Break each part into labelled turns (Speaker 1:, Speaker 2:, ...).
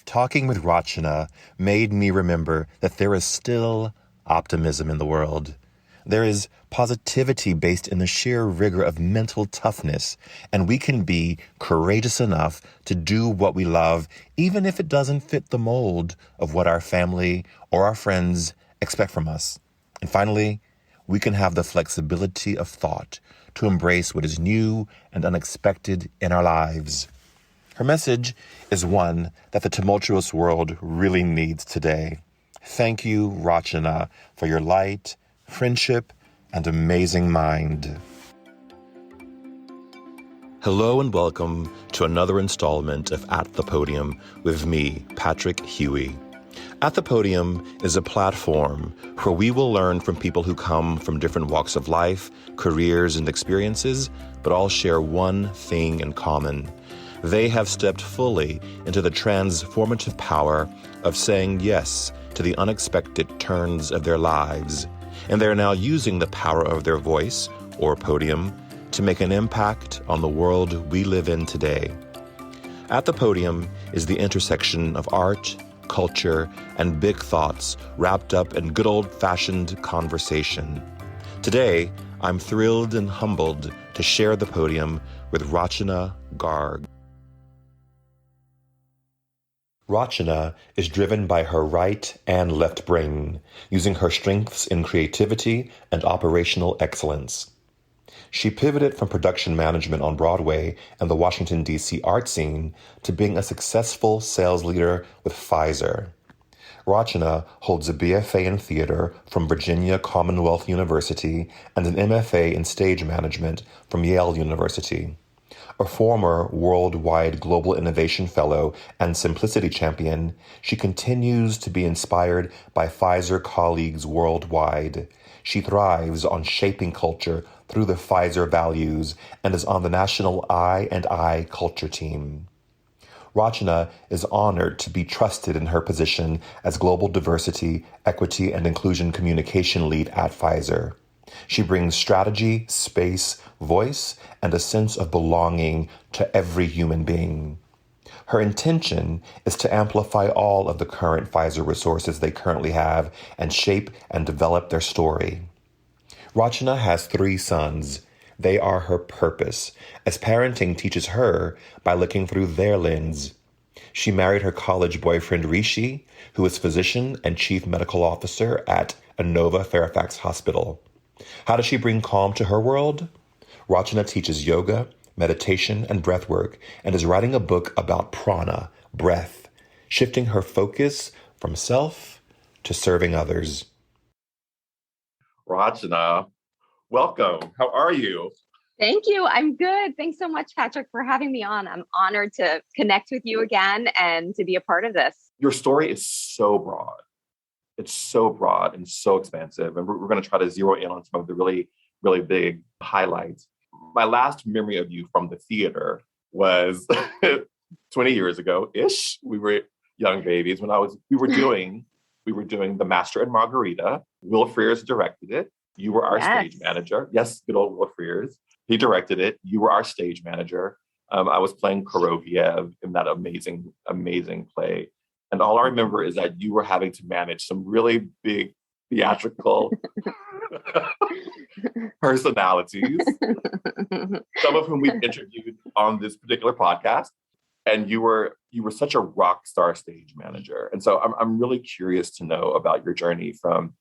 Speaker 1: Talking with Rachana made me remember that there is still optimism in the world. There is positivity based in the sheer rigor of mental toughness, and we can be courageous enough to do what we love, even if it doesn't fit the mold of what our family or our friends expect from us. And finally, we can have the flexibility of thought to embrace what is new and unexpected in our lives. Her message is one that the tumultuous world really needs today. Thank you, Rachana, for your light, friendship, and amazing mind. Hello and welcome to another installment of At the Podium with me, Patrick Huey. At the Podium is a platform where we will learn from people who come from different walks of life, careers, and experiences, but all share one thing in common. They have stepped fully into the transformative power of saying yes to the unexpected turns of their lives, and they're now using the power of their voice, or podium, to make an impact on the world we live in today. At the Podium is the intersection of art, culture, and big thoughts wrapped up in good old-fashioned conversation. Today, I'm thrilled and humbled to share the podium with Rachana Garg. Rachana is driven by her right and left brain, using her strengths in creativity and operational excellence. She pivoted from production management on Broadway and the Washington, D.C. art scene to being a successful sales leader with Pfizer. Rachana holds a BFA in theater from Virginia Commonwealth University and an MFA in stage management from Yale University. A former worldwide global innovation fellow and simplicity champion, she continues to be inspired by Pfizer colleagues worldwide. She thrives on shaping culture through the Pfizer values and is on the national I&I culture team. Rachana is honored to be trusted in her position as Global Diversity, Equity, and Inclusion Communication Lead at Pfizer. She brings strategy, space, voice, and a sense of belonging to every human being. Her intention is to amplify all of the current Pfizer resources they currently have and shape and develop their story. Rachana has 3 sons. They are her purpose, as parenting teaches her by looking through their lens. She married her college boyfriend Rishi, who is physician and chief medical officer at Inova Fairfax Hospital. How does she bring calm to her world? Rachana teaches yoga, meditation, and breathwork, and is writing a book about prana, breath, shifting her focus from self to serving others. Rachana, welcome. How are you?
Speaker 2: Thank you. I'm good. Thanks so much, Patrick, for having me on. I'm honored to connect with you again and to be a part of this.
Speaker 1: Your story is so broad. It's so broad and so expansive. And we're going to try to zero in on some of the really, really big highlights. My last memory of you from the theater was 20 years ago-ish. We were young babies when we were doing The Master and Margarita. Will Frears directed it. You were our stage manager. Yes, good old Will Frears. He directed it. You were our stage manager. I was playing Korogiev in that amazing, amazing play. And all I remember is that you were having to manage some really big theatrical personalities, some of whom we've interviewed on this particular podcast. And you were such a rock star stage manager. And so I'm really curious to know about your journey from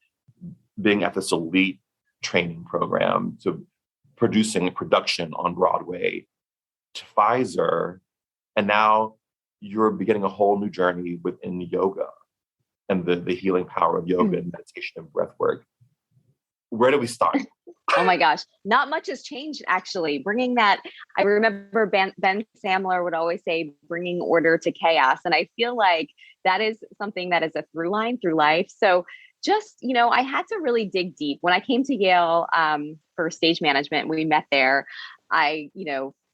Speaker 1: being at this elite training program to producing production on Broadway to Pfizer, and now you're beginning a whole new journey within yoga and the healing power of yoga and meditation and breath work. Where do we start?
Speaker 2: Oh my gosh, not much has changed, actually. Bringing that, I remember Ben Samler would always say, bringing order to chaos. And I feel like that is something that is a through line through life. So just, I had to really dig deep. When I came to Yale for stage management, we met there. I,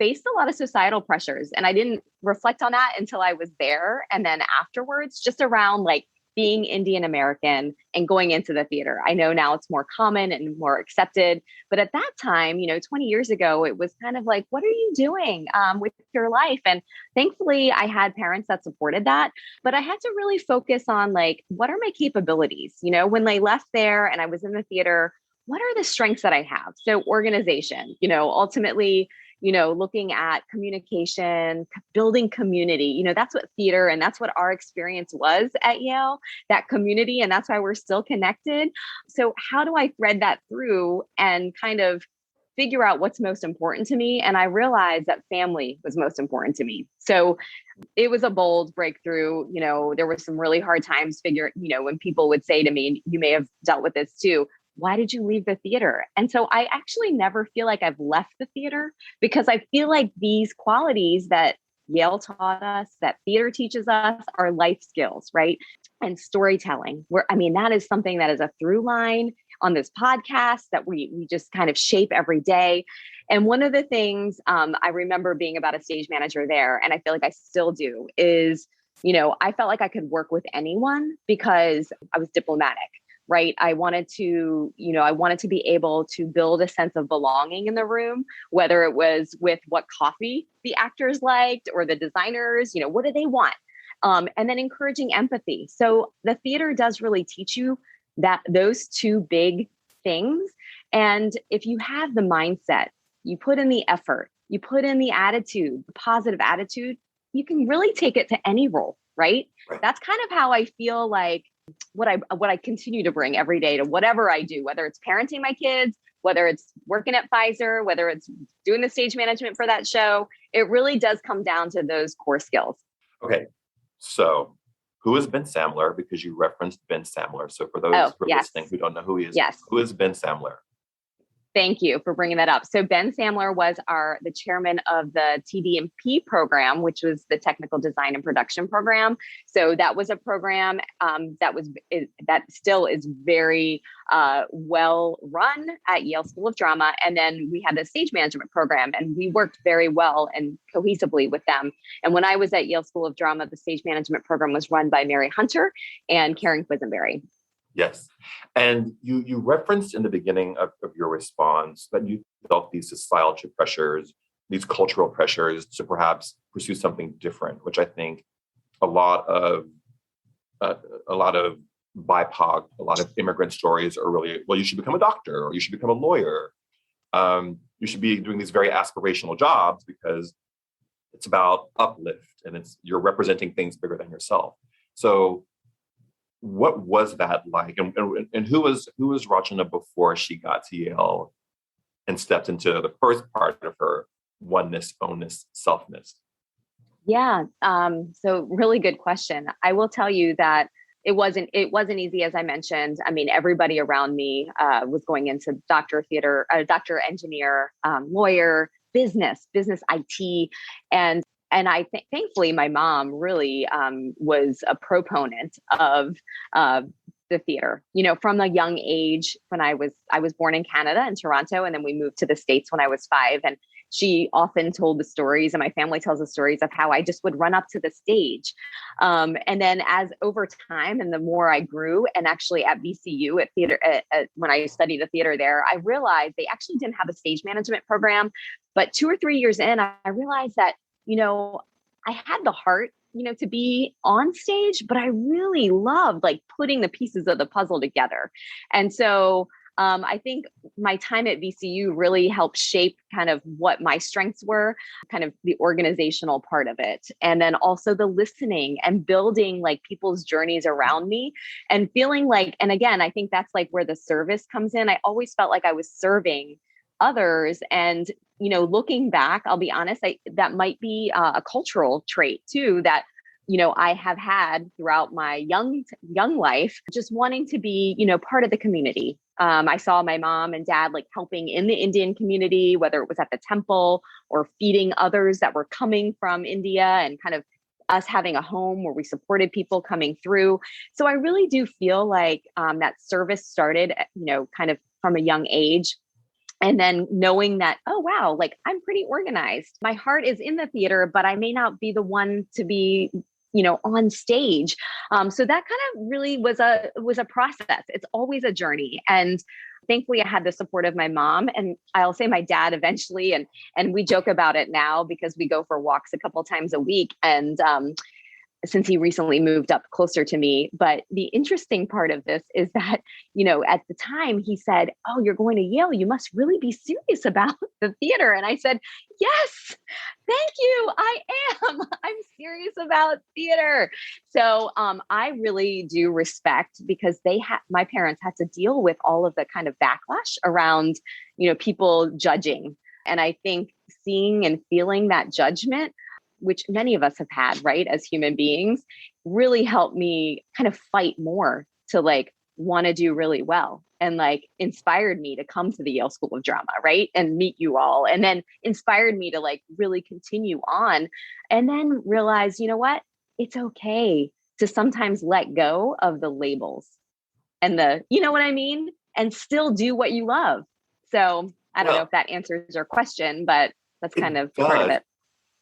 Speaker 2: faced a lot of societal pressures, and I didn't reflect on that until I was there. And then afterwards, just around like being Indian American and going into the theater. I know now it's more common and more accepted, but at that time, 20 years ago, it was kind of like, what are you doing with your life? And thankfully, I had parents that supported that, but I had to really focus on like, what are my capabilities? When I left there and I was in the theater, what are the strengths that I have? So organization, ultimately, looking at communication, building community, that's what theater and that's what our experience was at Yale, that community. And that's why we're still connected. So how do I thread that through and kind of figure out what's most important to me? And I realized that family was most important to me. So it was a bold breakthrough. There were some really hard times when people would say to me, and you may have dealt with this too, why did you leave the theater? And so I actually never feel like I've left the theater, because I feel like these qualities that Yale taught us, that theater teaches us, are life skills, right? And storytelling, that is something that is a through line on this podcast that we just kind of shape every day. And one of the things I remember being about a stage manager there, and I feel like I still do, is, I felt like I could work with anyone because I was diplomatic. Right. I wanted to be able to build a sense of belonging in the room, whether it was with what coffee the actors liked or the designers, what do they want? And then encouraging empathy. So the theater does really teach you that those two big things. And if you have the mindset, you put in the effort, you put in the attitude, the positive attitude, you can really take it to any role. Right. That's kind of how I feel like what I continue to bring every day to whatever I do, whether it's parenting my kids, whether it's working at Pfizer, whether it's doing the stage management for that show. It really does come down to those core skills.
Speaker 1: Okay. So who is Ben Samler? Because you referenced Ben Samler. So for those who are listening who don't know who he is, who is Ben Samler?
Speaker 2: Thank you for bringing that up. So Ben Samler was the chairman of the TD&P program, which was the Technical Design and Production program. So that was a program that still is very well run at Yale School of Drama. And then we had the stage management program, and we worked very well and cohesively with them. And when I was at Yale School of Drama, the stage management program was run by Mary Hunter and Karen Quisenberry.
Speaker 1: Yes. And you referenced in the beginning of your response that you felt these societal pressures, these cultural pressures to perhaps pursue something different, which I think a lot of BIPOC, a lot of immigrant stories are really, well, you should become a doctor or you should become a lawyer. You should be doing these very aspirational jobs because it's about uplift and you're representing things bigger than yourself. So what was that like? And who was Rachana before she got to Yale and stepped into the first part of her oneness, ownness, selfness?
Speaker 2: Yeah. So really good question. I will tell you that it wasn't easy, as I mentioned. Everybody around me was going into doctor of theater, doctor, engineer, lawyer, business IT. And I thankfully, my mom really was a proponent of the theater. From a young age, when I was born in Canada, in Toronto, and then we moved to the States when I was 5. And she often told the stories, and my family tells the stories of how I just would run up to the stage. And then as over time, and the more I grew, and actually at VCU at theater, when I studied the theater there, I realized they actually didn't have a stage management program. But 2 or 3 years in, I realized that I had the heart, to be on stage, but I really loved like putting the pieces of the puzzle together. And so I think my time at VCU really helped shape kind of what my strengths were, kind of the organizational part of it. And then also the listening and building like people's journeys around me and feeling like, and again, I think that's like where the service comes in. I always felt like I was serving others. And, looking back, I'll be honest, that might be a cultural trait too, that, I have had throughout my young life, just wanting to be, part of the community. I saw my mom and dad like helping in the Indian community, whether it was at the temple or feeding others that were coming from India, and kind of us having a home where we supported people coming through. So I really do feel like that service started, kind of from a young age. And then knowing that, oh, wow, like I'm pretty organized. My heart is in the theater, but I may not be the one to be, on stage. So that kind of really was a process. It's always a journey. And thankfully I had the support of my mom, and I'll say my dad eventually. And we joke about it now because we go for walks a couple times a week. And since he recently moved up closer to me. But the interesting part of this is that, at the time he said, "Oh, you're going to Yale. You must really be serious about the theater." And I said, "Yes, thank you. I am. I'm serious about theater." So I really do respect, because my parents had to deal with all of the kind of backlash around, people judging. And I think seeing and feeling that judgment, which many of us have had, right, as human beings, really helped me kind of fight more to want to do really well, and inspired me to come to the Yale School of Drama, right, and meet you all, and then inspired me to really continue on, and then realize, what, it's okay to sometimes let go of the labels and what I mean, and still do what you love. So I don't know if that answers your question, but that's kind of part of it.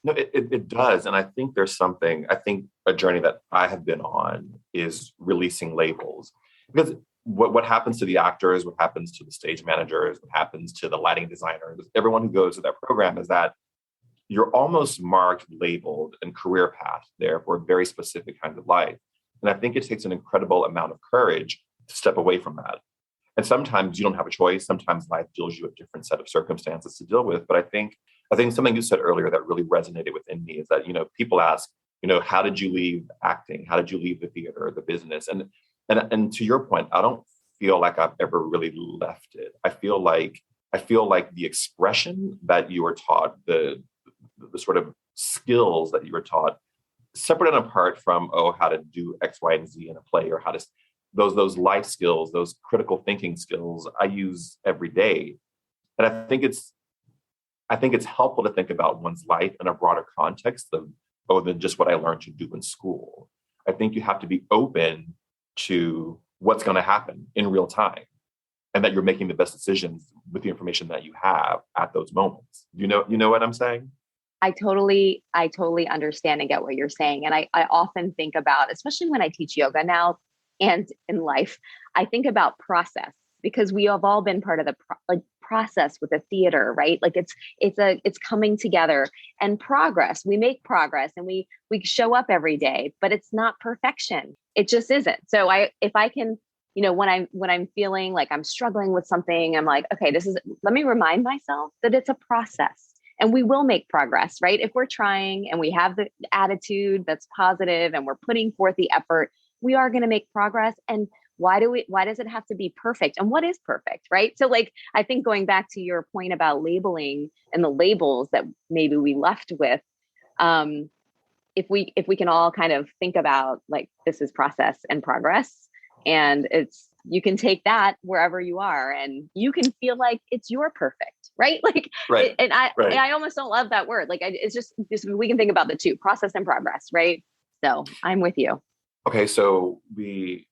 Speaker 1: No, it does. And I think I think a journey that I have been on is releasing labels. Because what happens to the actors, what happens to the stage managers, what happens to the lighting designers, everyone who goes to that program, is that you're almost marked, labeled, and career path there for a very specific kind of life. And I think it takes an incredible amount of courage to step away from that. And sometimes you don't have a choice. Sometimes life deals you a different set of circumstances to deal with. But I think something you said earlier that really resonated within me is that, people ask, how did you leave acting? How did you leave the theater, the business? And to your point, I don't feel like I've ever really left it. I feel like the expression that you were taught, the sort of skills that you were taught, separate and apart from, how to do X, Y, and Z in a play, or how to those life skills, those critical thinking skills, I use every day. And I think it's helpful to think about one's life in a broader context than just what I learned to do in school. I think you have to be open to what's going to happen in real time, and that you're making the best decisions with the information that you have at those moments. You know what I'm saying?
Speaker 2: I totally understand and get what you're saying. And I often think about, especially when I teach yoga now and in life, I think about process, because we have all been part of the process with the theater, right? It's coming together, and progress. We make progress, and we show up every day, but it's not perfection. It just isn't. So if I can, when I'm feeling like I'm struggling with something, I'm like, okay, let me remind myself that it's a process, and we will make progress, right? If we're trying and we have the attitude that's positive and we're putting forth the effort, we are going to make progress. And why does it have to be perfect? And what is perfect, right? So I think going back to your point about labeling and the labels that maybe we left with, if we can all kind of think about this is process and progress, and you can take that wherever you are, and you can feel like it's your perfect, right?
Speaker 1: Right.
Speaker 2: And
Speaker 1: right.
Speaker 2: I almost don't love that word. It's just we can think about the two, process and progress, right? So I'm with you.
Speaker 1: Okay, so we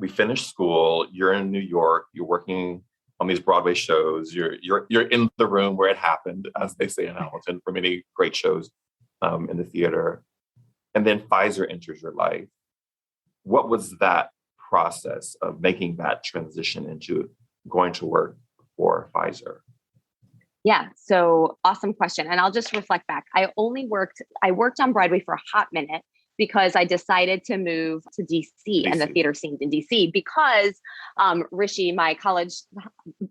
Speaker 1: finished school. You're in New York. You're working on these Broadway shows. You're in the room where it happened, as they say in Hamilton, for many great shows in the theater. And then Pfizer enters your life. What was that process of making that transition into going to work for Pfizer?
Speaker 2: Yeah, so awesome question. And I'll just reflect back. I worked on Broadway for a hot minute, because I decided to move to DC and the theater scene in DC, because Rishi, my college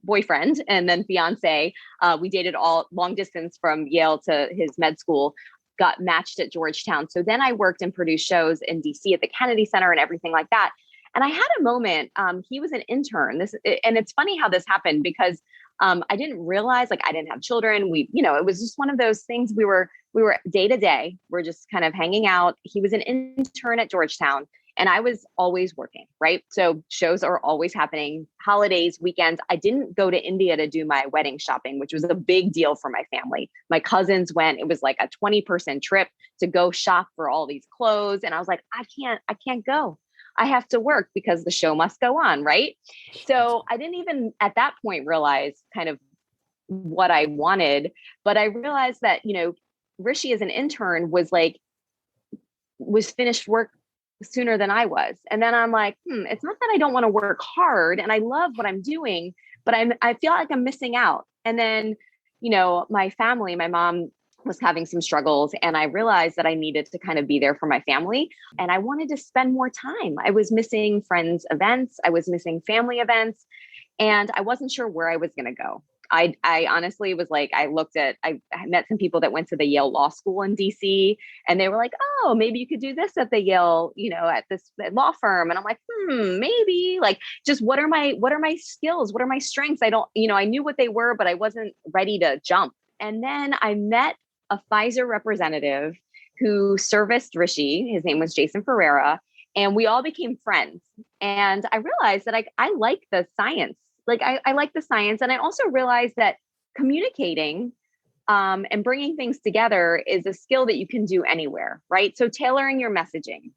Speaker 2: boyfriend and then fiance, we dated all long distance from Yale to his med school, got matched at Georgetown. So then I worked and produced shows in DC at the Kennedy Center and everything like that. And I had a moment, he was an intern. And it's funny how this happened, because I didn't realize, I didn't have children. It was just one of those things. We were day to day. We're just kind of hanging out. He was an intern at Georgetown, and I was always working, right? So shows are always happening, holidays, weekends. I didn't go to India to do my wedding shopping, which was a big deal for my family. My cousins went. It was like a 20-person trip to go shop for all these clothes. And I was like, I can't go. I have to work because the show must go on, right? So I didn't even at that point realize kind of what I wanted, but I realized that, Rishi as an intern was was finished work sooner than I was. And then I'm like, it's not that I don't want to work hard and I love what I'm doing, but I feel like I'm missing out. And then, my family, my mom was having some struggles, and I realized that I needed to kind of be there for my family, and I wanted to spend more time. I was missing friends' events. I was missing family events, and I wasn't sure where I was going to go. I honestly was like, I met some people that went to the Yale Law School in DC, and they were like, oh, maybe you could do this at the Yale, at this law firm. And I'm like, maybe, like, just what are my skills? What are my strengths? I knew what they were, but I wasn't ready to jump. And then I met a Pfizer representative who serviced Rishi. His name was Jason Ferreira, and we all became friends. And I realized that I like the science. Like I like the science. And I also realized that communicating and bringing things together is a skill that you can do anywhere, right? So tailoring your messaging.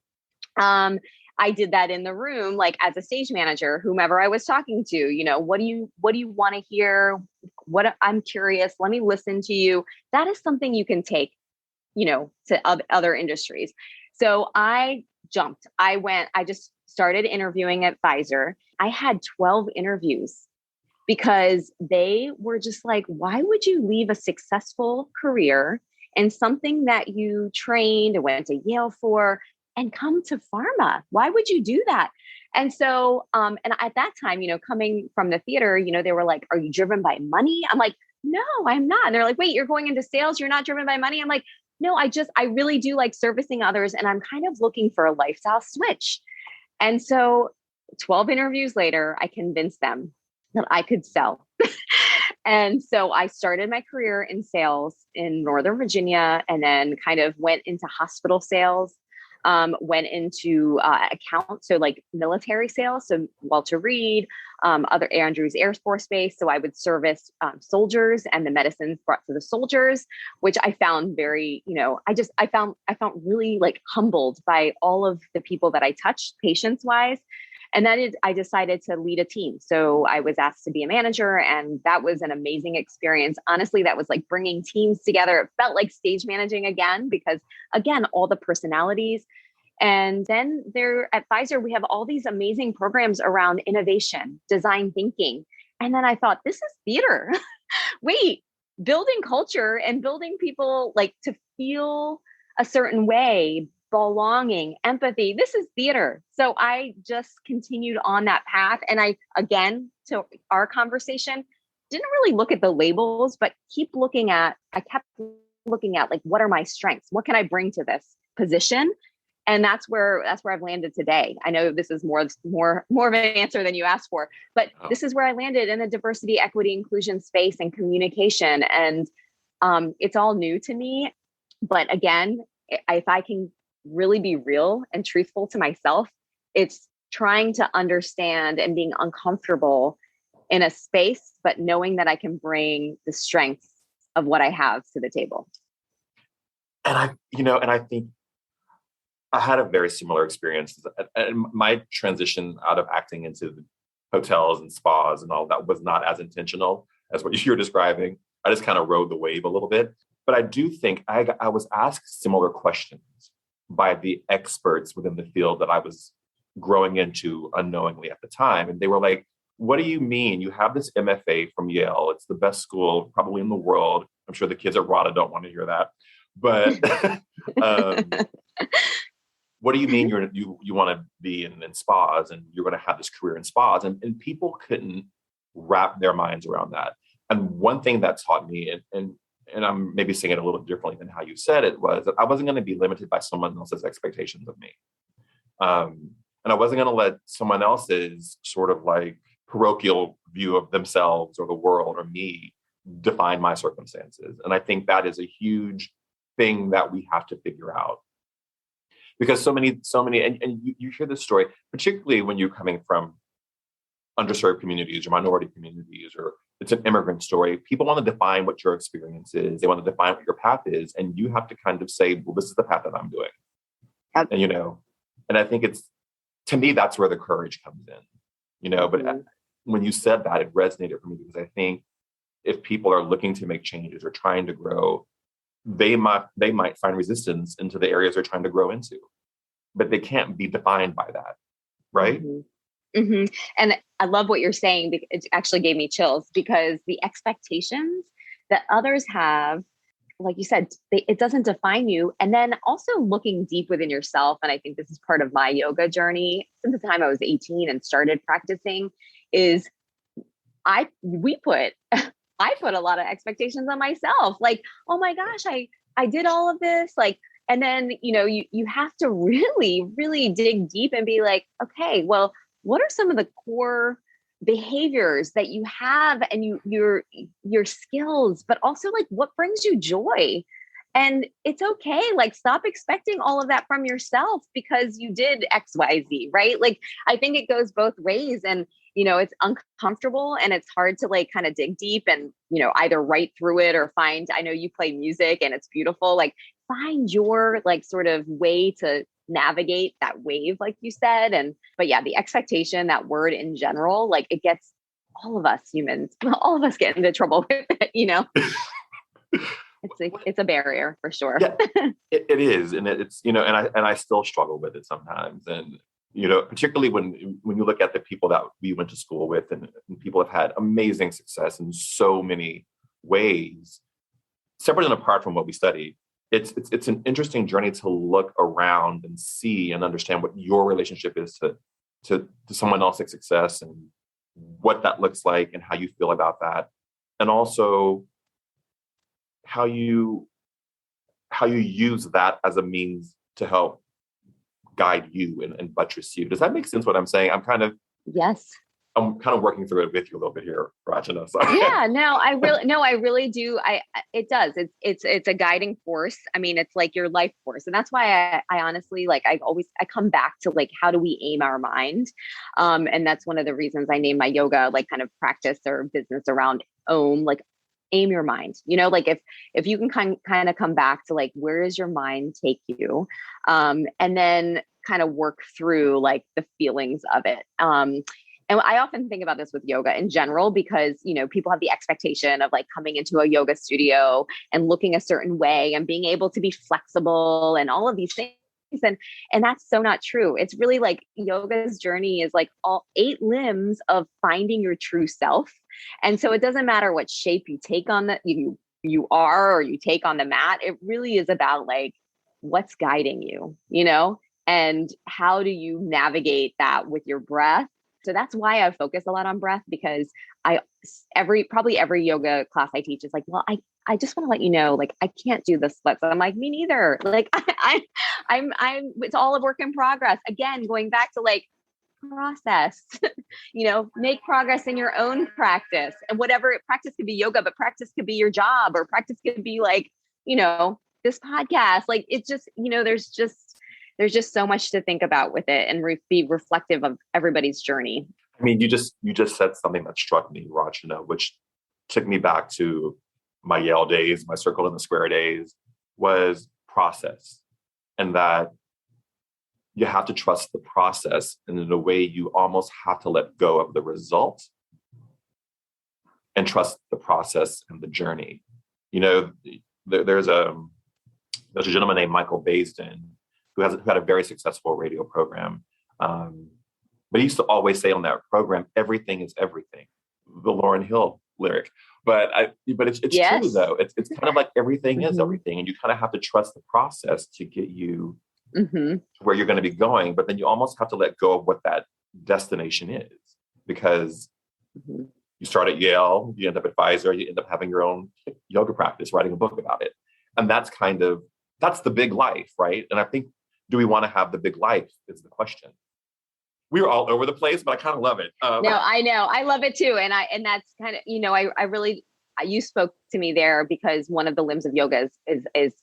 Speaker 2: I did that in the room, like as a stage manager, whomever I was talking to, what do you want to hear? I'm curious. Let me listen to you. That is something you can take, to other industries. So I jumped. I just started interviewing at Pfizer. I had 12 interviews because they were just like, why would you leave a successful career and something that you trained and went to Yale for and come to pharma? Why would you do that? And so, and at that time, coming from the theater, they were like, are you driven by money? I'm like, no, I'm not. And they're like, wait, you're going into sales. You're not driven by money. I'm like, no, I really do like servicing others. And I'm kind of looking for a lifestyle switch. And so 12 interviews later, I convinced them that I could sell. And so I started my career in sales in Northern Virginia, and then kind of went into hospital sales, went into accounts, so like military sales, so Walter Reed, other Andrews Air Force Base. So I would service soldiers and the medicines brought to the soldiers, which I found very, I felt really like humbled by all of the people that I touched patients wise. And then I decided to lead a team. So I was asked to be a manager, and that was an amazing experience. Honestly, that was like bringing teams together. It felt like stage managing again, because again, all the personalities. And then there at Pfizer, we have all these amazing programs around innovation, design thinking. And then I thought, this is theater. Wait, building culture and building people like to feel a certain way, belonging, empathy. This is theater. So I just continued on that path. And I, again, to our conversation, didn't really look at the labels, but I kept looking at like, what are my strengths? What can I bring to this position? And that's where I've landed today. I know this is more of an answer than you asked for, but This is where I landed in the diversity, equity, inclusion space and communication. And it's all new to me. But again, if I can really be real and truthful to myself, it's trying to understand and being uncomfortable in a space, but knowing that I can bring the strengths of what I have to the table.
Speaker 1: And I think I had a very similar experience. And my transition out of acting into hotels and spas and all that was not as intentional as what you're describing. I just kind of rode the wave a little bit. But I do think I was asked similar questions by the experts within the field that I was growing into unknowingly at the time. And they were like, what do you mean? You have this MFA from Yale. It's the best school probably in the world. I'm sure the kids at RADA don't want to hear that. But what do you mean you want to be in spas and you're going to have this career in spas? And people couldn't wrap their minds around that. And one thing that taught me, and I'm maybe saying it a little differently than how you said it, was that I wasn't going to be limited by someone else's expectations of me. And I wasn't going to let someone else's sort of like parochial view of themselves or the world or me define my circumstances. And I think that is a huge thing that we have to figure out. Because so many, and you hear this story, particularly when you're coming from underserved communities or minority communities, or it's an immigrant story. People want to define what your experience is. They want to define what your path is. And you have to kind of say, well, this is the path that I'm doing.
Speaker 2: Yep.
Speaker 1: And, and I think to me, that's where the courage comes in, but when you said that, it resonated for me, because I think if people are looking to make changes or trying to grow, they might find resistance into the areas they're trying to grow into, but they can't be defined by that, right?
Speaker 2: Mm-hmm. Mm-hmm. And I love what you're saying. It actually gave me chills because the expectations that others have, like you said, it doesn't define you. And then also looking deep within yourself. And I think this is part of my yoga journey since the time I was 18 and started practicing is I put a lot of expectations on myself. Like, oh my gosh, I did all of this. Like, and then, you have to really, really dig deep and be like, okay, well, what are some of the core behaviors that you have and your skills, but also like what brings you joy? And it's okay. Like, stop expecting all of that from yourself because you did XYZ, right? Like, I think it goes both ways. And, it's uncomfortable and it's hard to like kind of dig deep and, either write through it or find, I know you play music and it's beautiful. Like, find your like sort of way to navigate that wave, like you said. But yeah, the expectation, that word in general, like it gets all of us humans, all of us get into trouble with it, It's a barrier for sure.
Speaker 1: Yeah, it is. And it's, and I still struggle with it sometimes. And, particularly when you look at the people that we went to school with and people have had amazing success in so many ways, separate and apart from what we study. It's an interesting journey to look around and see and understand what your relationship is to someone else's success and what that looks like and how you feel about that. And also how you use that as a means to help guide you and buttress you. Does that make sense what I'm saying?
Speaker 2: Yes.
Speaker 1: I'm kind of working through it with you a little bit here, Rachana. So.
Speaker 2: Yeah, no, I really do. It does. It's a guiding force. I mean, it's like your life force. And that's why I honestly, like, I come back to like, how do we aim our mind? And that's one of the reasons I named my yoga, like kind of practice or business around like aim your mind, like if you can kind of come back to like, where does your mind take you? And then kind of work through like the feelings of it. And I often think about this with yoga in general, because, people have the expectation of like coming into a yoga studio and looking a certain way and being able to be flexible and all of these things. And that's so not true. It's really like yoga's journey is like all 8 limbs of finding your true self. And so it doesn't matter what shape you take on you are, or you take on the mat. It really is about like, what's guiding you, and how do you navigate that with your breath? So that's why I focus a lot on breath, because probably every yoga class I teach is like, well, I just want to let you know, like, I can't do the splits. I'm like, me neither. Like, I'm, it's all a work in progress. Again, going back to like process, make progress in your own practice, and whatever practice could be yoga, but practice could be your job, or practice could be like, this podcast. Like, it's just, there's just so much to think about with it and be reflective of everybody's journey.
Speaker 1: I mean, you just said something that struck me, Rachana, which took me back to my Yale days, my circle in the square days, was process. And that you have to trust the process. And in a way, you almost have to let go of the result and trust the process and the journey. There's a gentleman named Michael Baisden who had a very successful radio program. But he used to always say on that program, everything is everything, the Lauryn Hill lyric. But it's
Speaker 2: yes.
Speaker 1: True though. It's kind of like everything is everything. And you kind of have to trust the process to get you to where you're going to be going. But then you almost have to let go of what that destination is, because you start at Yale, you end up at Pfizer, you end up having your own yoga practice, writing a book about it. And that's the big life, right? And I think, do we want to have the big life is the question. We were all over the place, but I kind of love it.
Speaker 2: No, I know. I love it too. And that's kind of, I really, you spoke to me there, because one of the limbs of yoga is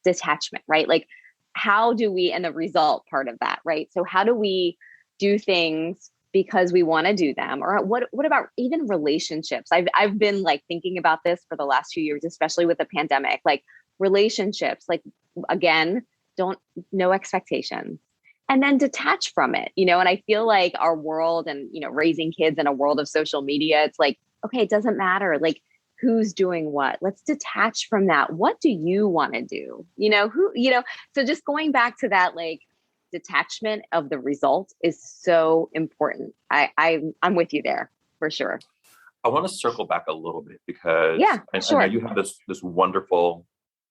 Speaker 2: detachment, right? Like, how do we, and the result part of that, right? So how do we do things because we want to do them? Or what about even relationships? I've been like thinking about this for the last few years, especially with the pandemic, like relationships, like, again, no expectations, and then detach from it, and I feel like our world and, raising kids in a world of social media, it's like, okay, it doesn't matter. Like, who's doing what. Let's detach from that. What do you want to do? So just going back to that, like, detachment of the result is so important. I'm with you there for sure.
Speaker 1: I want to circle back a little bit because I know you have this wonderful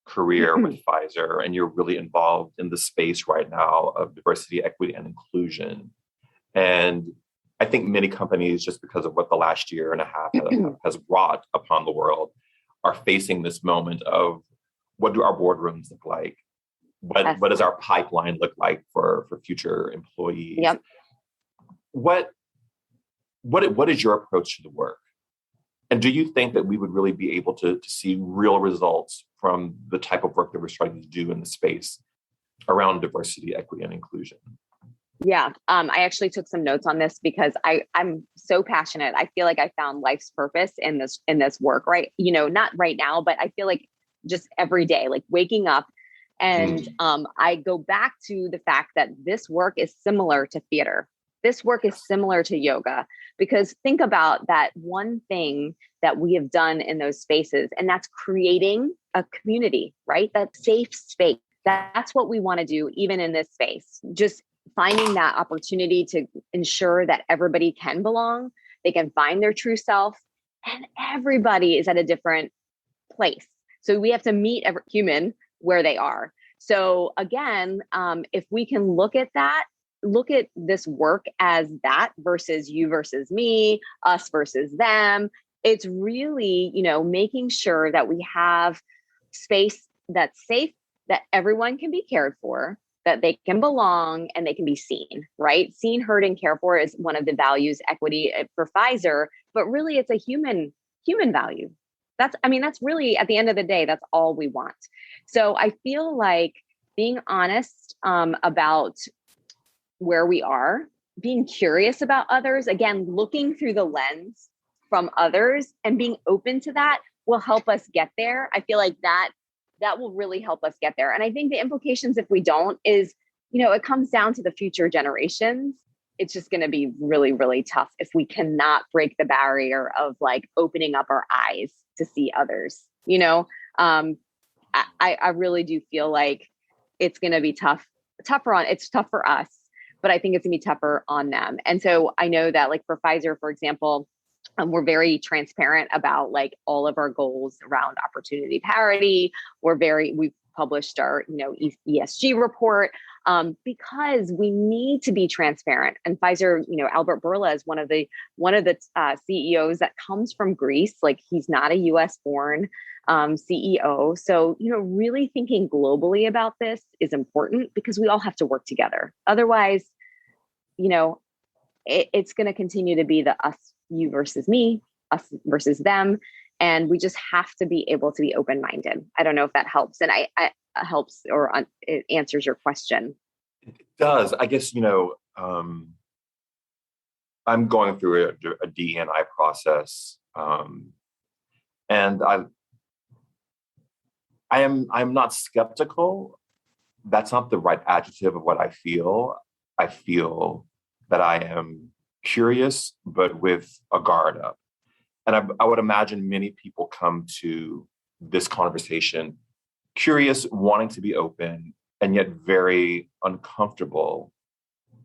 Speaker 1: career with Pfizer, and you're really involved in the space right now of diversity, equity, and inclusion. And I think many companies, just because of what the last year and a half has brought upon the world, are facing this moment of, what do our boardrooms look like? What does our pipeline look like for future employees?
Speaker 2: Yep.
Speaker 1: What is your approach to the work? And do you think that we would really be able to see real results from the type of work that we're starting to do in the space around diversity, equity, and inclusion?
Speaker 2: Yeah. I actually took some notes on this because I'm so passionate. I feel like I found life's purpose in this work, right? Not right now, but I feel like just every day, like waking up. And I go back to the fact that this work is similar to theater. This work is similar to yoga, because think about that one thing that we have done in those spaces, and that's creating a community, right? That safe space. That's what we want to do, even in this space. Just finding that opportunity to ensure that everybody can belong, they can find their true self, and everybody is at a different place. So we have to meet every human where they are. So again, if we can look at this work as that versus you versus me, us versus them, it's really, making sure that we have space that's safe, that everyone can be cared for, that they can belong, and they can be seen, right? Seen, heard, and cared for is one of the values, equity for Pfizer, but really it's a human value. That's really, at the end of the day, that's all we want. So I feel like being honest about where we are, being curious about others, again, looking through the lens from others and being open to that will help us get there. I feel like that will really help us get there. And I think the implications, if we don't, is, it comes down to the future generations. It's just going to be really, really tough if we cannot break the barrier of like opening up our eyes to see others. I really do feel like it's going to be it's tough for us, but I think it's gonna be tougher on them. And so I know that, like, for Pfizer, for example, we're very transparent about like all of our goals around opportunity parity. We've published our, ESG report because we need to be transparent. And Pfizer, Albert Bourla is one of the CEOs that comes from Greece. Like, he's not a US born CEO. So, really thinking globally about this is important because we all have to work together. Otherwise, it's going to continue to be the us, you versus me, us versus them. And we just have to be able to be open-minded. I don't know if that helps. And I helps or it answers your question.
Speaker 1: It does. I guess, I'm going through a DE&I process. And I'm not skeptical. That's not the right adjective of what I feel. I feel that I am curious, but with a guard up. And I would imagine many people come to this conversation curious, wanting to be open, and yet very uncomfortable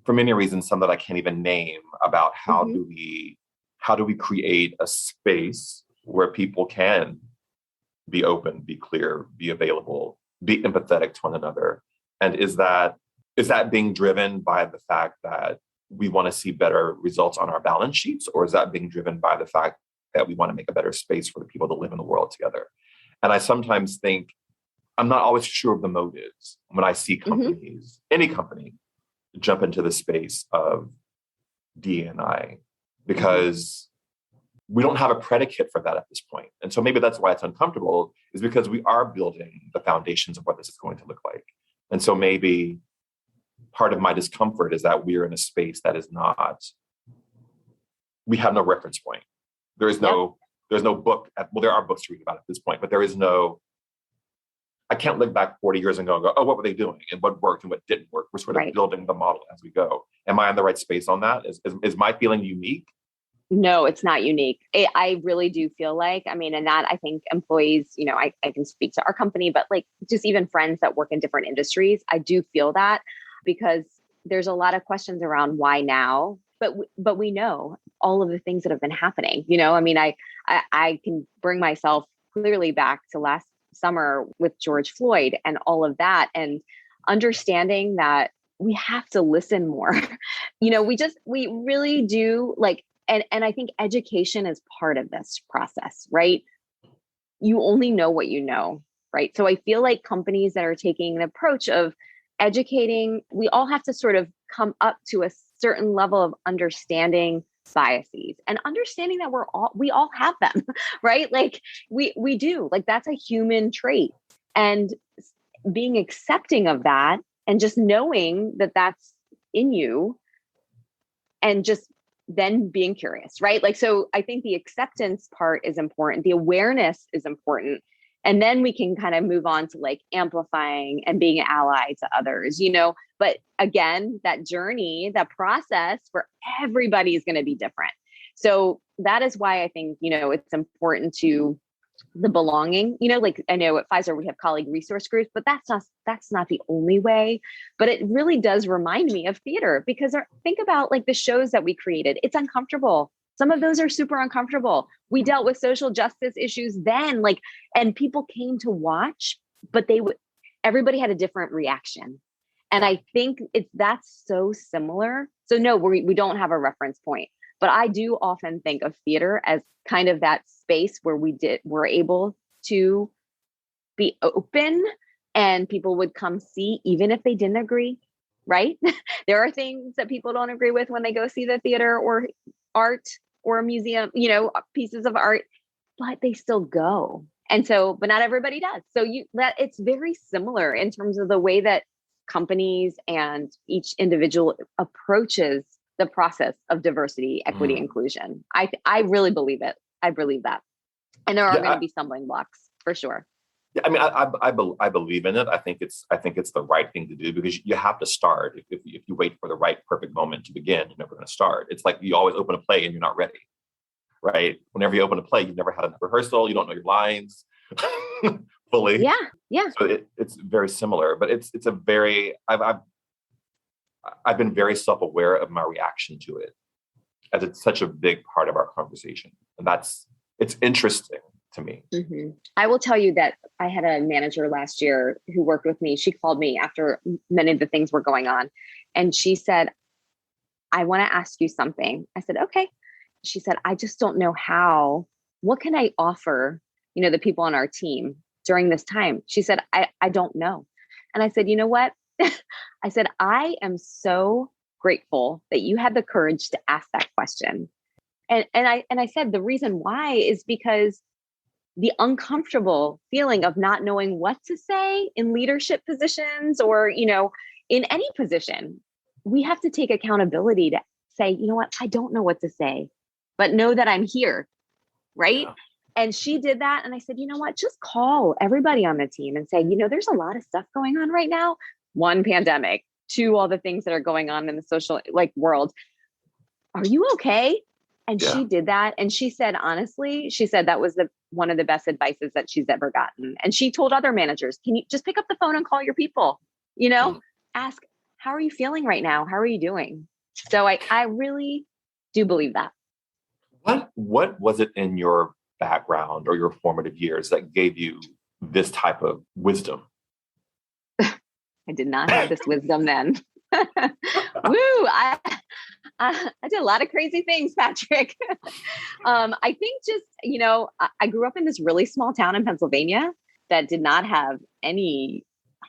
Speaker 1: for many reasons, some that I can't even name, about how do we create a space where people can be open, be clear, be available, be empathetic to one another. And is that being driven by the fact that we want to see better results on our balance sheets, or is that being driven by the fact that we want to make a better space for the people to live in the world together? And I sometimes think, I'm not always sure of the motives when I see companies, any company, jump into the space of D&I, because we don't have a predicate for that at this point. And so maybe that's why it's uncomfortable, is because we are building the foundations of what this is going to look like. And so maybe part of my discomfort is that we're in a space that is not, we have no reference point. There's no book. Well, there are books to read about at this point, but there is no, I can't look back 40 years ago and go, oh, what were they doing? And what worked and what didn't work? We're sort of building the model as we go. Am I in the right space on that? Is my feeling unique?
Speaker 2: No, it's not unique. I really do feel like, I mean, and that I think employees, I can speak to our company, but like just even friends that work in different industries, I do feel that because there's a lot of questions around why now, but we know all of the things that have been happening. I mean, I can bring myself clearly back to last summer with George Floyd and all of that, and understanding that we have to listen more. We really do like. And I think education is part of this process, right? You only know what you know, right? So I feel like companies that are taking an approach of educating, we all have to sort of come up to a certain level of understanding biases and understanding that we all have them, right? Like we do, like that's a human trait, and being accepting of that and just knowing that that's in you, and just then being curious, right? Like, so I think the acceptance part is important. The awareness is important. And then we can kind of move on to like amplifying and being an ally to others, but again, that journey, that process for everybody is going to be different. So that is why I think, it's important to the belonging, like I know at Pfizer, we have colleague resource groups, but that's not the only way. But it really does remind me of theater, because think about like the shows that we created. It's uncomfortable. Some of those are super uncomfortable. We dealt with social justice issues then, and people came to watch, but everybody had a different reaction. And I think that's so similar. So no, we don't have a reference point. But I do often think of theater as kind of that space where we're able to be open, and people would come see, even if they didn't agree, right? There are things that people don't agree with when they go see the theater or art or a museum, pieces of art, but they still go. And so, but not everybody does. So it's very similar in terms of the way that companies and each individual approaches the process of diversity, equity, inclusion. I really believe it. I believe that. And there are going to be stumbling blocks for sure.
Speaker 1: Yeah, I mean, I believe in it. I think it's the right thing to do, because you have to start. If you wait for the right perfect moment to begin, you're never going to start. It's like you always open a play and you're not ready, right? Whenever you open a play, you've never had a rehearsal. You don't know your lines fully.
Speaker 2: Yeah.
Speaker 1: So it's very similar, but it's a very I've been very self-aware of my reaction to it, as it's such a big part of our conversation. And it's interesting to me.
Speaker 2: Mm-hmm. I will tell you that I had a manager last year who worked with me. She called me after many of the things were going on. And she said, I want to ask you something. I said, okay. She said, I just don't know what can I offer, the people on our team during this time? She said, I don't know. And I said, you know what? I said, I am so grateful that you had the courage to ask that question. And I said, the reason why is because the uncomfortable feeling of not knowing what to say in leadership positions or, in any position, we have to take accountability to say, you know what, I don't know what to say, but know that I'm here. Right. Yeah. And she did that. And I said, you know what, just call everybody on the team and say, there's a lot of stuff going on right now. 1, pandemic, 2, all the things that are going on in the social world. Are you okay? And she did that. And she said, honestly, that was one of the best advices that she's ever gotten. And she told other managers, can you just pick up the phone and call your people, ask, how are you feeling right now? How are you doing? So I really do believe that.
Speaker 1: What was it in your background or your formative years that gave you this type of wisdom?
Speaker 2: I did not have this wisdom then. Woo! I did a lot of crazy things, Patrick. I think just, I grew up in this really small town in Pennsylvania that did not have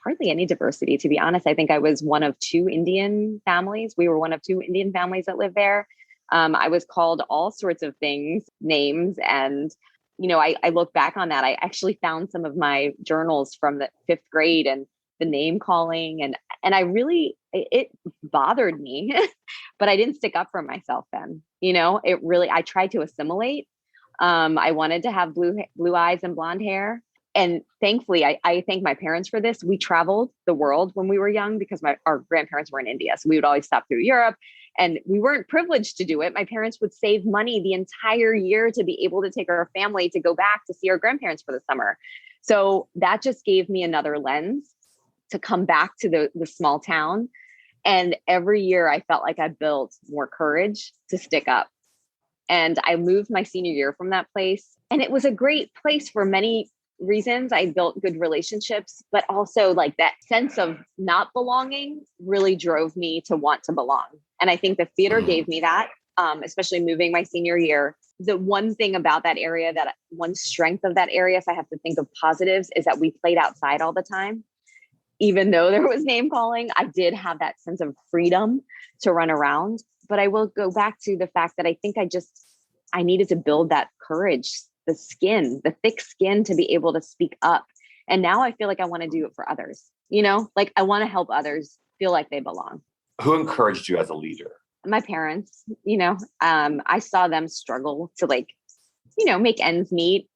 Speaker 2: hardly any diversity, to be honest. I think I was one of 2 Indian families. We were one of 2 Indian families that lived there. I was called all sorts of names. And, I look back on that. I actually found some of my journals from the 5th grade and the name calling. And I really, it bothered me, but I didn't stick up for myself then. I tried to assimilate. I wanted to have blue eyes and blonde hair. And thankfully, I thank my parents for this. We traveled the world when we were young because our grandparents were in India. So we would always stop through Europe. And we weren't privileged to do it. My parents would save money the entire year to be able to take our family to go back to see our grandparents for the summer. So that just gave me another lens to come back to the small town. And every year I felt like I built more courage to stick up. And I moved my senior year from that place. And it was a great place for many reasons. I built good relationships, but also like that sense of not belonging really drove me to want to belong. And I think the theater gave me that, especially moving my senior year. The one thing about that area, that one strength of that area, if I have to think of positives, is that we played outside all the time. Even though there was name calling, I did have that sense of freedom to run around. But I will go back to the fact that I think I needed to build that courage, the thick skin to be able to speak up. And now I feel like I want to do it for others, like I want to help others feel like they belong.
Speaker 1: Who encouraged you as a leader?
Speaker 2: My parents, I saw them struggle to make ends meet,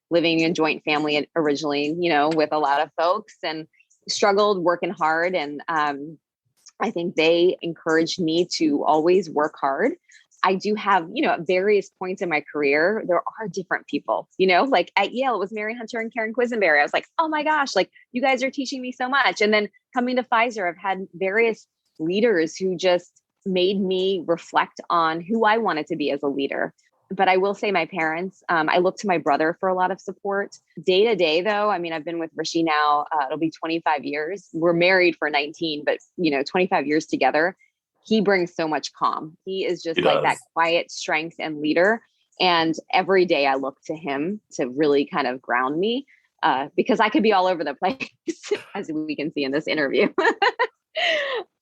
Speaker 2: living in joint family originally, with a lot of folks, and struggled working hard. And I think they encouraged me to always work hard. I do have, at various points in my career, there are different people, like at Yale, it was Mary Hunter and Karen Quisenberry. I was like, oh my gosh, like you guys are teaching me so much. And then coming to Pfizer, I've had various leaders who just made me reflect on who I wanted to be as a leader. But I will say my parents, I look to my brother for a lot of support. Day to day, though, I mean, I've been with Rishi now, it'll be 25 years. We're married for 19, but, 25 years together. He brings so much calm. He is just like that quiet strength and leader. And every day I look to him to really kind of ground me, because I could be all over the place, as we can see in this interview.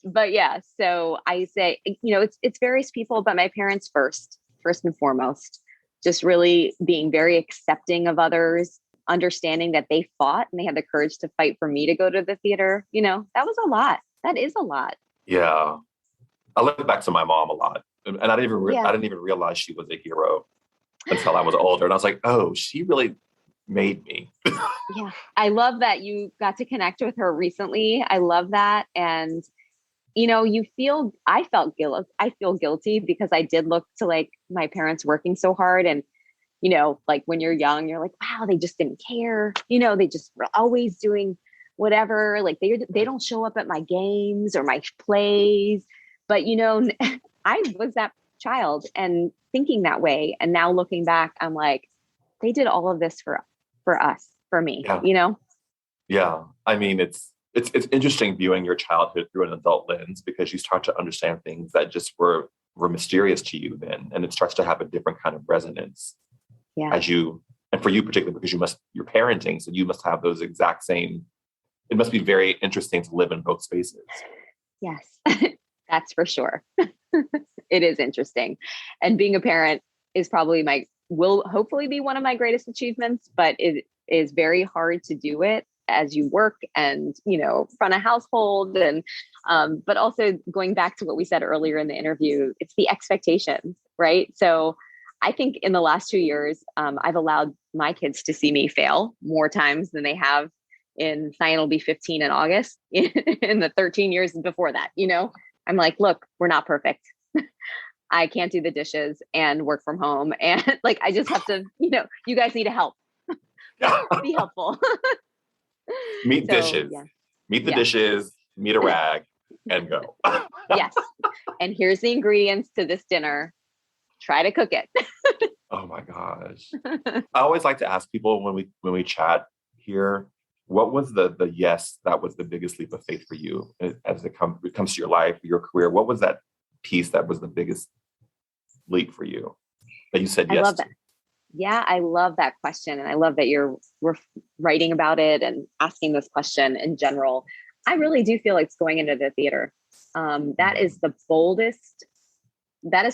Speaker 2: But yeah, so I say, it's various people, but my parents first and foremost, just really being very accepting of others, understanding that they fought and they had the courage to fight for me to go to the theater. That was a lot. That is a lot.
Speaker 1: Yeah. I look back to my mom a lot, and I didn't even realize she was a hero until I was older. And I was like, oh, she really made me.
Speaker 2: Yeah. I love that you got to connect with her recently. I love that. And I feel guilty because I did look to like my parents working so hard. And, like when you're young, you're like, wow, they just didn't care. They just were always doing whatever. Like they don't show up at my games or my plays. But, I was that child and thinking that way. And now looking back, I'm like, they did all of this for us, for me,
Speaker 1: Yeah. I mean, it's interesting viewing your childhood through an adult lens, because you start to understand things that just were mysterious to you then. And it starts to have a different kind of resonance and for you particularly, because you're parenting. So you must have those exact same, it must be very interesting to live in both spaces.
Speaker 2: Yes, that's for sure. It is interesting. And being a parent is probably will hopefully be one of my greatest achievements, but it is very hard to do it as you work and, run a household. And, but also going back to what we said earlier in the interview, it's the expectations, right? So I think in the last 2 years, I've allowed my kids to see me fail more times than they have in Cyan will be 15 in August in the 13 years before that. I'm like, look, we're not perfect. I can't do the dishes and work from home. And like, I just have to, you guys need to help. Be helpful.
Speaker 1: Meet dishes. Yeah. Meet the dishes, meet a rag, and go.
Speaker 2: Yes. And here's the ingredients to this dinner. Try to cook it.
Speaker 1: Oh my gosh. I always like to ask people when we chat here, what was the yes that was the biggest leap of faith for you as it comes to your life, your career? What was that piece that was the biggest leap for you that you said yes
Speaker 2: I love
Speaker 1: to?
Speaker 2: that. Yeah, I love that question. And I love that we're writing about it and asking this question in general. I really do feel like it's going into the theater. That is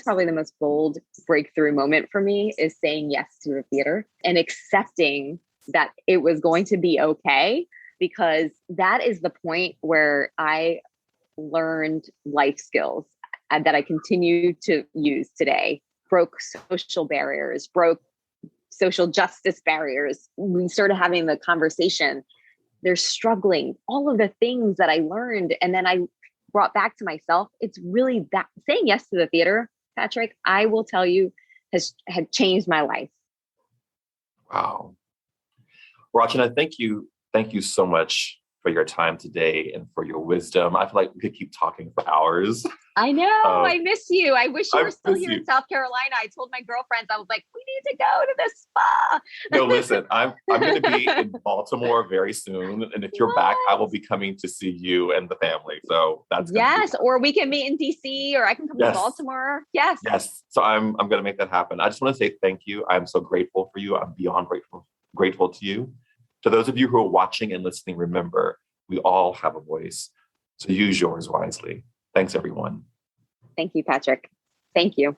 Speaker 2: probably the most bold breakthrough moment for me, is saying yes to the theater and accepting that it was going to be okay, because that is the point where I learned life skills that I continue to use today. Broke social barriers, broke social justice barriers. We started having the conversation. They're struggling, all of the things that I learned. And then I brought back to myself, it's really that saying yes to the theater, Patrick, I will tell you, had changed my life.
Speaker 1: Wow. Rachana, thank you. Thank you so much for your time today and for your wisdom. I feel like we could keep talking for hours.
Speaker 2: I know. I miss you. I wish you were still here in South Carolina. I told my girlfriends, I was like, we need to go to this spa.
Speaker 1: No, listen, I'm going to be in Baltimore very soon. And if you're back, I will be coming to see you and the family. So that's
Speaker 2: yes. Or we can meet in DC, or I can come to Baltimore. Yes.
Speaker 1: Yes. So I'm going to make that happen. I just want to say thank you. I'm so grateful for you. I'm beyond grateful to you. To those of you who are watching and listening, remember, we all have a voice. So use yours wisely. Thanks, everyone.
Speaker 2: Thank you, Patrick. Thank you.